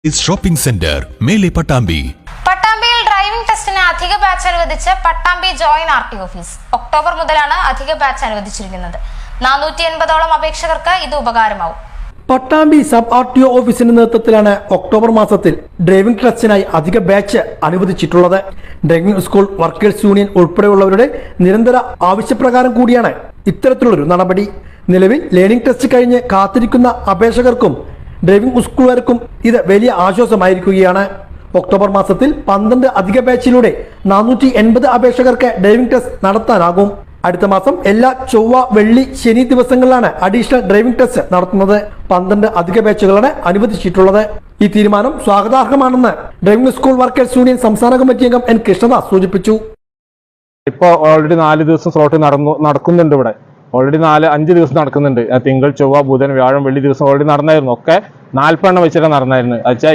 Shopping centre മേലെ Pattambi. പട്ടാമ്പിയിൽ driving ടെസ്റ്റിന് അധിക ബാച്ച് അനുവദിച്ച് Pattambi joint RT office. October മുതലാണ് അധിക ബാച്ച് അനുവദിച്ചിരിക്കുന്നത്. 480ഓളം അപേക്ഷകർക്ക് ഇത് ഉപകാരമാവും. പട്ടാമ്പി സബ് ആർടിഒ ഓഫീസിന്റെ നേതൃത്വത്തിലാണ് ഒക്ടോബർ മാസത്തിൽ ഡ്രൈവിംഗ് ടെസ്റ്റിനായി അധിക ബാച്ച് അനുവദിച്ചിട്ടുള്ളത്. ഡ്രൈവിംഗ് സ്കൂൾ വർക്കേഴ്സ് യൂണിയൻ ഉൾപ്പെടെയുള്ളവരുടെ നിരന്തര ആവശ്യപ്രകാരം കൂടിയാണ് ഇത്തരത്തിലുള്ളൊരു നടപടി. നിലവിൽ ലേണിംഗ് ടെസ്റ്റ് കഴിഞ്ഞ് കാത്തിരിക്കുന്ന അപേക്ഷകർക്കും ഡ്രൈവിംഗ് സ്കൂളുകാർക്കും ഇത് വലിയ ആശ്വാസമായിരിക്കുകയാണ്. ഒക്ടോബർ മാസത്തിൽ 12 അധിക ബാച്ചിലൂടെ 480 അപേക്ഷകർക്ക് ഡ്രൈവിംഗ് ടെസ്റ്റ് നടത്താനാകും. അടുത്ത മാസം എല്ലാ ചൊവ്വ, വെള്ളി, ശനി ദിവസങ്ങളിലാണ് അഡീഷണൽ ഡ്രൈവിംഗ് ടെസ്റ്റ് നടത്തുന്നത്. 12 അധിക ബാച്ചുകളാണ് അനുവദിച്ചിട്ടുള്ളത്. ഈ തീരുമാനം സ്വാഗതാർഹമാണെന്ന് ഡ്രൈവിംഗ് സ്കൂൾ വർക്കേഴ്സ് യൂണിയൻ സംസ്ഥാന കമ്മിറ്റി അംഗം എൻ കൃഷ്ണദാസ് സൂചിപ്പിച്ചു. ഇപ്പോൾ ഓൾറെഡി 4 ദിവസം സ്ലോട്ട് നടക്കുന്നുണ്ട്. ഇവിടെ ഓൾറെഡി 5 ദിവസം നടക്കുന്നുണ്ട്. തിങ്കൾ, ചൊവ്വ, ബുധൻ, വ്യാഴം, വെള്ളി ദിവസം ഓൾറെഡി നടന്നായിരുന്നു. ഒക്കെ 40 എണ്ണം വെച്ചിട്ടാണ് നടന്നായിരുന്നു.